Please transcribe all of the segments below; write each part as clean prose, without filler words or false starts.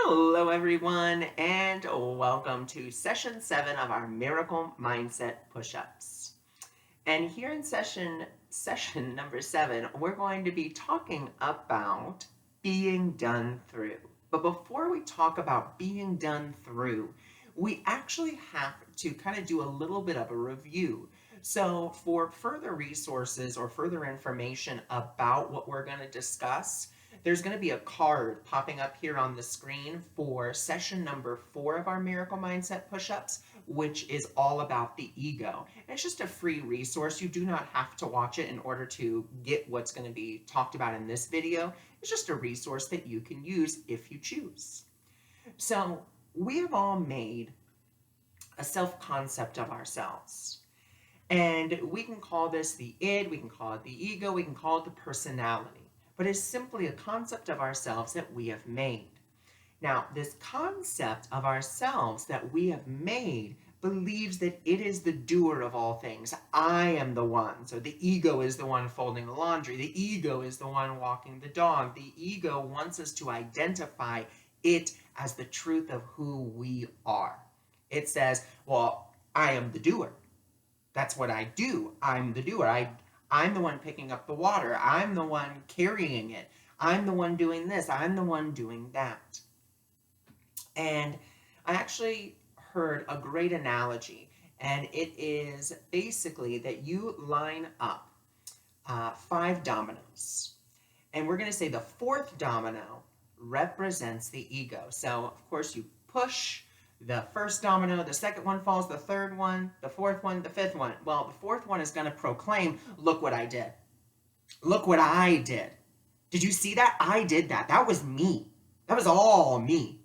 Hello, everyone, and welcome to session 7 of our Miracle Mindset Push-Ups. And here in session number 7, we're going to be talking about being done through. But before we talk about being done through, we actually have to kind of do a little bit of a review. So for further resources or further information about what we're going to discuss, there's going to be a card popping up here on the screen for session number 4 of our Miracle Mindset Push-Ups, which is all about the ego. And it's just a free resource. You do not have to watch it in order to get what's going to be talked about in this video. It's just a resource that you can use if you choose. So we have all made a self-concept of ourselves. And we can call this the id, we can call it the ego, we can call it the personality. But it's simply a concept of ourselves that we have made. Now, this concept of ourselves that we have made believes that it is the doer of all things. I am the one. So the ego is the one folding the laundry. The ego is the one walking the dog. The ego wants us to identify it as the truth of who we are. It says, well, I am the doer. That's what I do. I'm the doer. I'm the one picking up the water. I'm the one carrying it. I'm the one doing this. I'm the one doing that. And I actually heard a great analogy, and it is basically that you line up 5 dominoes. And we're going to say the 4th domino represents the ego. So, of course, you push the first domino, the second one falls, the third one, the 4th one, the 5th one. Well, the 4th one is going to proclaim, look what I did. Look what I did. Did you see that? I did that. That was me. That was all me.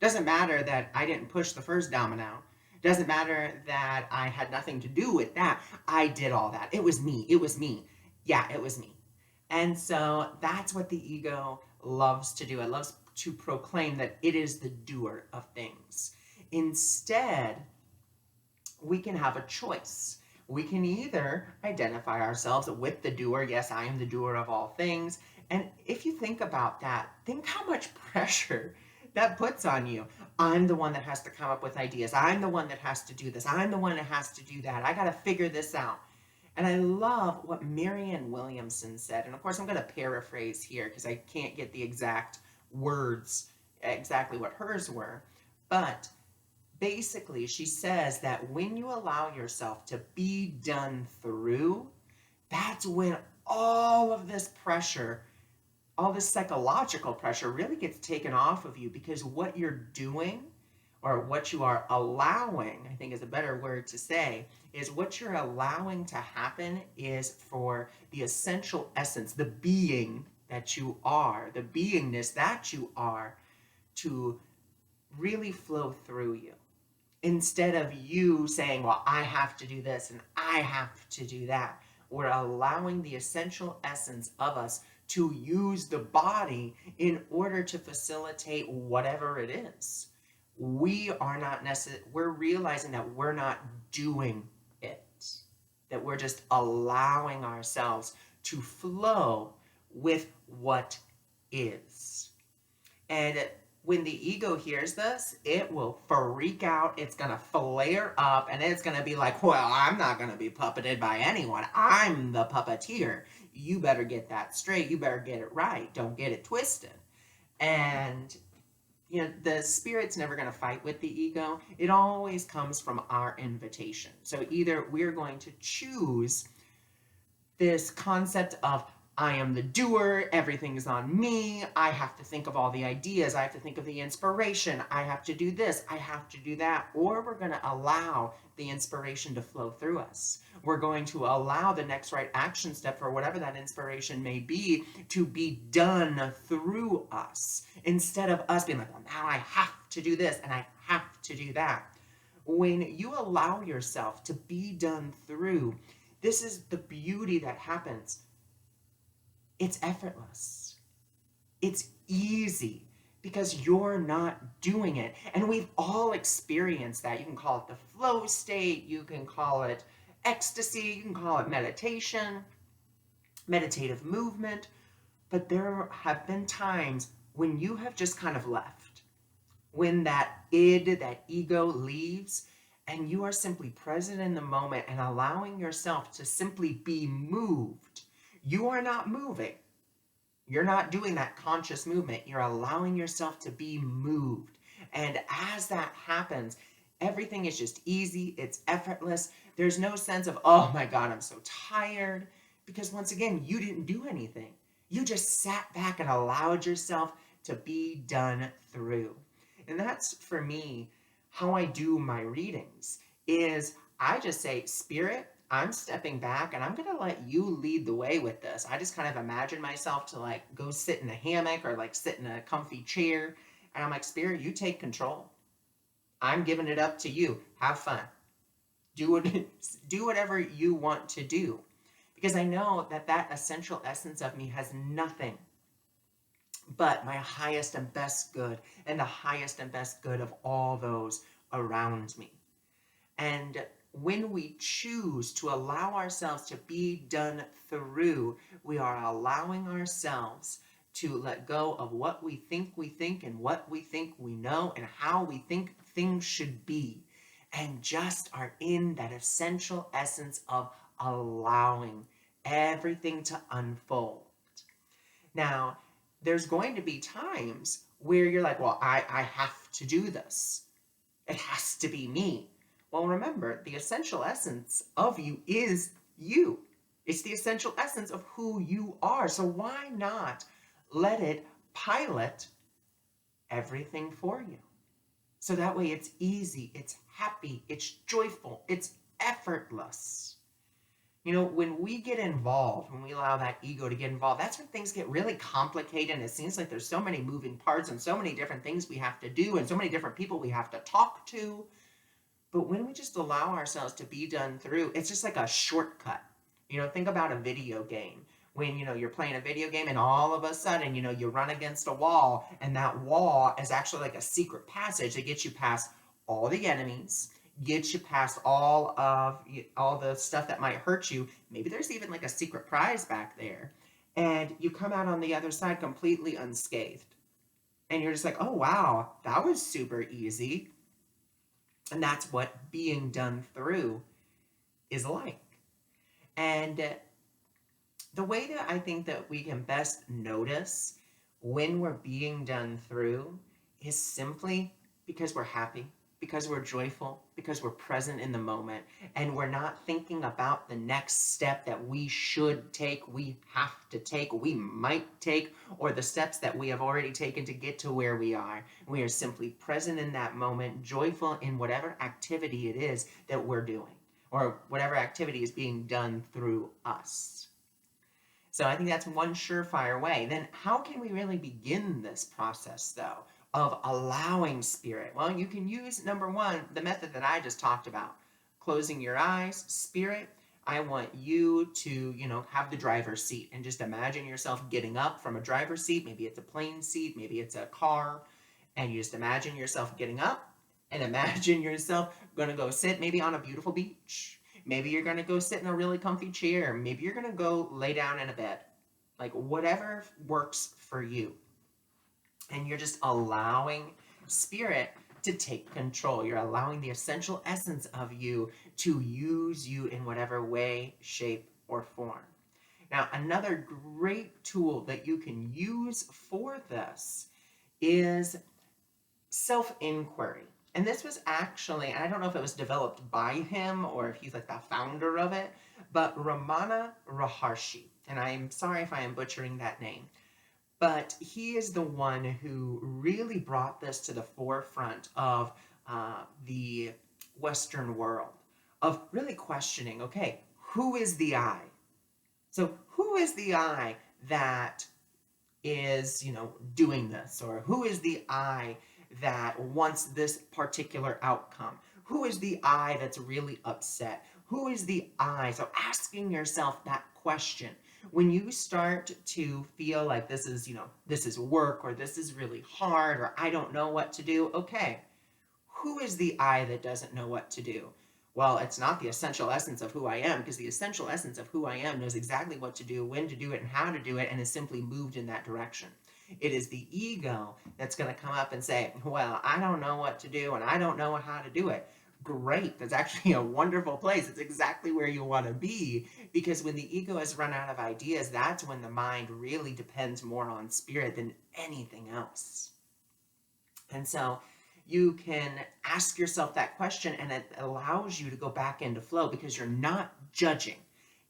Doesn't matter that I didn't push the first domino. Doesn't matter that I had nothing to do with that. I did all that. It was me. It was me. Yeah, it was me. And so that's what the ego loves to do. It loves to proclaim that it is the doer of things. Instead, we can have a choice. We can either identify ourselves with the doer. Yes, I am the doer of all things. And if you think about that, think how much pressure that puts on you. I'm the one that has to come up with ideas. I'm the one that has to do this. I'm the one that has to do that. I got to figure this out. And I love what Marianne Williamson said. And of course, I'm going to paraphrase here because I can't get the exact words, exactly what hers were. But basically, she says that when you allow yourself to be done through, that's when all of this pressure, all this psychological pressure really gets taken off of you, because what you're doing, or what you are allowing, I think is a better word to say, is what you're allowing to happen is for the essential essence, the being that you are, the beingness that you are, to really flow through you. Instead of you saying, well, I have to do this and I have to do that. We're allowing the essential essence of us to use the body in order to facilitate whatever it is. We are not necessarily, we're realizing that we're not doing it, that we're just allowing ourselves to flow with what is. And when the ego hears this, it will freak out. It's going to flare up, and it's going to be like, well, I'm not going to be puppeted by anyone. I'm the puppeteer. You better get that straight. You better get it right. Don't get it twisted. And the spirit's never going to fight with the ego. It always comes from our invitation. So either we're going to choose this concept of, I am the doer, everything is on me, I have to think of all the ideas, I have to think of the inspiration, I have to do this, I have to do that, or we're going to allow the inspiration to flow through us. We're going to allow the next right action step for whatever that inspiration may be to be done through us, instead of us being like, well, now I have to do this and I have to do that. When you allow yourself to be done through, this is the beauty that happens. It's effortless. It's easy because you're not doing it. And we've all experienced that. You can call it the flow state. You can call it ecstasy. You can call it meditation, meditative movement. But there have been times when you have just kind of left. when that id, that ego leaves, and you are simply present in the moment and allowing yourself to simply be moved. You are not moving. You're not doing that conscious movement. You're allowing yourself to be moved. And as that happens, everything is just easy. It's effortless. There's no sense of, oh my God, I'm so tired. Because once again, you didn't do anything. You just sat back and allowed yourself to be done through. And that's for me how I do my readings is I just say, Spirit, I'm stepping back and I'm going to let you lead the way with this. I just kind of imagine myself to like go sit in a hammock or like sit in a comfy chair. And I'm like, Spirit, you take control. I'm giving it up to you. Have fun. Do whatever you want to do. Because I know that that essential essence of me has nothing but my highest and best good and the highest and best good of all those around me. And when we choose to allow ourselves to be done through, we are allowing ourselves to let go of what we think and what we think we know and how we think things should be, and just are in that essential essence of allowing everything to unfold. Now, there's going to be times where you're like, well, I have to do this. It has to be me. Well, remember, the essential essence of you is you. It's the essential essence of who you are. So why not let it pilot everything for you? So that way it's easy, it's happy, it's joyful, it's effortless. You know, when we get involved, when we allow that ego to get involved, that's when things get really complicated. And it seems like there's so many moving parts and so many different things we have to do and so many different people we have to talk to. But when we just allow ourselves to be done through, it's just like a shortcut. You know, think about a video game. When, you know, you're playing a video game and all of a sudden, you know, you run against a wall and that wall is actually like a secret passage that gets you past all the enemies, gets you past all the stuff that might hurt you. Maybe there's even like a secret prize back there. And you come out on the other side completely unscathed. And you're just like, oh, wow, that was super easy. And that's what being done through is like. And the way that I think that we can best notice when we're being done through is simply because we're happy, because we're joyful, because we're present in the moment, and we're not thinking about the next step that we should take, we have to take, we might take, or the steps that we have already taken to get to where we are. We are simply present in that moment, joyful in whatever activity it is that we're doing, or whatever activity is being done through us. So I think that's one surefire way. Then how can we really begin this process, though, of allowing spirit? Well, you can use, number one, the method that I just talked about. Closing your eyes, spirit, I want you to, you know, have the driver's seat and just imagine yourself getting up from a driver's seat. Maybe it's a plane seat, maybe it's a car, and you just imagine yourself getting up and imagine yourself going to go sit maybe on a beautiful beach. Maybe you're going to go sit in a really comfy chair. Maybe you're going to go lay down in a bed. Like whatever works for you. And you're just allowing spirit to take control. You're allowing the essential essence of you to use you in whatever way, shape, or form. Now, another great tool that you can use for this is self-inquiry. And this was actually, and I don't know if it was developed by him or if he's like the founder of it, but Ramana Maharshi, and I'm sorry if I am butchering that name, but he is the one who really brought this to the forefront of the Western world, of really questioning, okay, who is the I? So who is the I that is, you know, doing this? Or who is the I that wants this particular outcome? Who is the I that's really upset? Who is the I? So asking yourself that question. When you start to feel like this is, you know, this is work or this is really hard or I don't know what to do, okay, who is the I that doesn't know what to do? Well, it's not the essential essence of who I am, because the essential essence of who I am knows exactly what to do, when to do it, and how to do it, and is simply moved in that direction. It is the ego that's going to come up and say, well, I don't know what to do and I don't know how to do it. Great. That's actually a wonderful place. It's exactly where you want to be, because when the ego has run out of ideas, that's when the mind really depends more on spirit than anything else. And so you can ask yourself that question, and it allows you to go back into flow because you're not judging.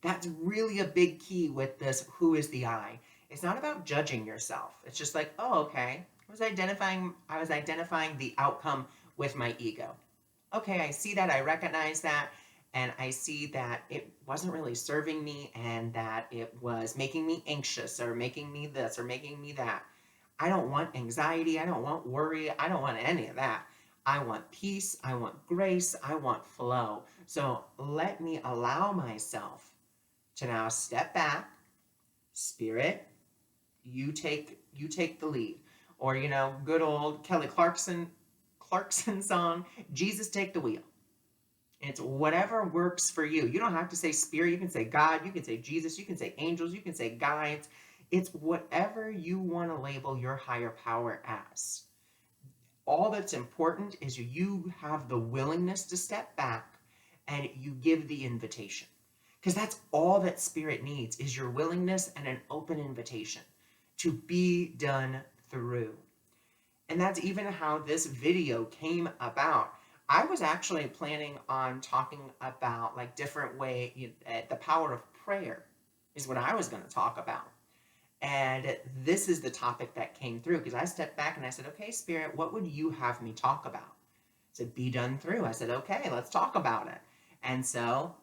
That's really a big key with this who is the I. It's not about judging yourself. It's just like, oh, okay. I was identifying the outcome with my ego. Okay, I see that, I recognize that, and I see that it wasn't really serving me and that it was making me anxious or making me this or making me that. I don't want anxiety. I don't want worry. I don't want any of that. I want peace. I want grace. I want flow. So let me allow myself to now step back. Spirit, you take the lead. Or, good old Kelly Clarkson song, Jesus Take the Wheel. It's whatever works for you. You don't have to say spirit. You can say God. You can say Jesus. You can say angels. You can say guides. It's whatever you want to label your higher power as. All that's important is you have the willingness to step back and you give the invitation. Because that's all that spirit needs, is your willingness and an open invitation to be done through. And that's even how this video came about. I was actually planning on talking about like different the power of prayer is what I was going to talk about. And this is the topic that came through because I stepped back and I said, okay, Spirit, what would you have me talk about? I said, be done through. I said, okay, let's talk about it. And so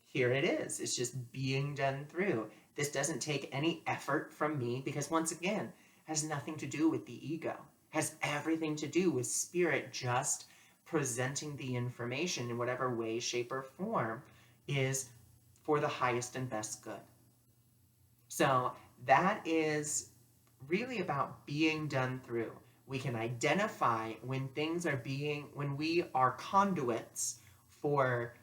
here it is. It's just being done through. This doesn't take any effort from me because, once again, it has nothing to do with the ego. It has everything to do with spirit just presenting the information in whatever way, shape, or form is for the highest and best good. So that is really about being done through. We can identify when we are conduits for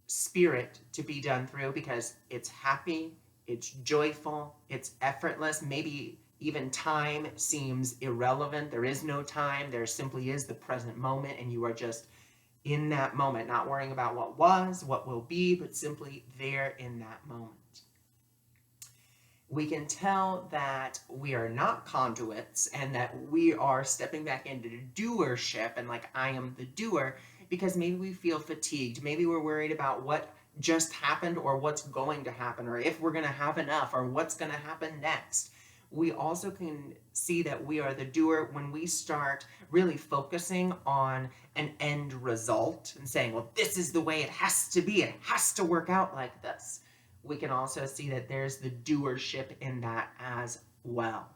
spirit to be done through because it's happy, it's joyful, it's effortless. Maybe even time seems irrelevant. There is no time. There simply is the present moment, and you are just in that moment, not worrying about what was, what will be, but simply there in that moment. We can tell that we are not conduits and that we are stepping back into doership and like I am the doer because maybe we feel fatigued. Maybe we're worried about what just happened or what's going to happen or if we're going to have enough or what's going to happen next. We also can see that we are the doer when we start really focusing on an end result and saying, well, this is the way it has to be. It has to work out like this. We can also see that there's the doership in that as well.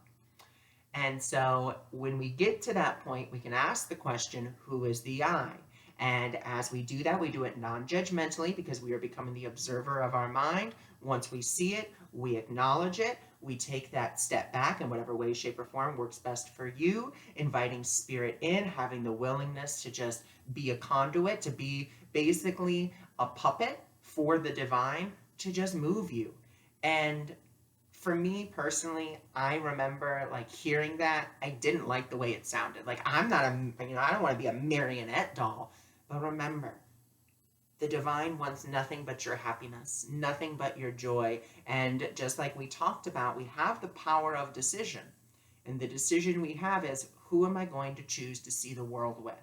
And so when we get to that point, we can ask the question, who is the I? And as we do that, we do it non-judgmentally because we are becoming the observer of our mind. Once we see it, we acknowledge it. We take that step back in whatever way, shape, or form works best for you, inviting spirit in, having the willingness to just be a conduit, to be basically a puppet for the divine, to just move you. And for me personally, I remember like hearing that. I didn't like the way it sounded. Like I don't want to be a marionette doll. But remember, the divine wants nothing but your happiness, nothing but your joy. And just like we talked about, we have the power of decision. And the decision we have is, who am I going to choose to see the world with?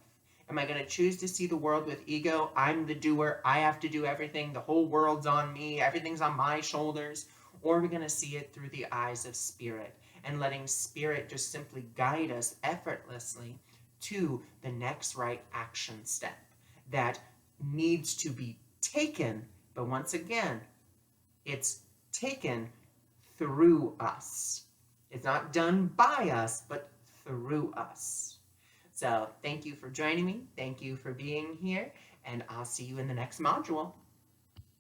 Am I going to choose to see the world with ego? I'm the doer. I have to do everything. The whole world's on me. Everything's on my shoulders. Or are we going to see it through the eyes of spirit and letting spirit just simply guide us effortlessly to the next right action step that needs to be taken? But once again, it's taken through us. It's not done by us, but through us. So thank you for joining me. Thank you for being here, and I'll see you in the next module.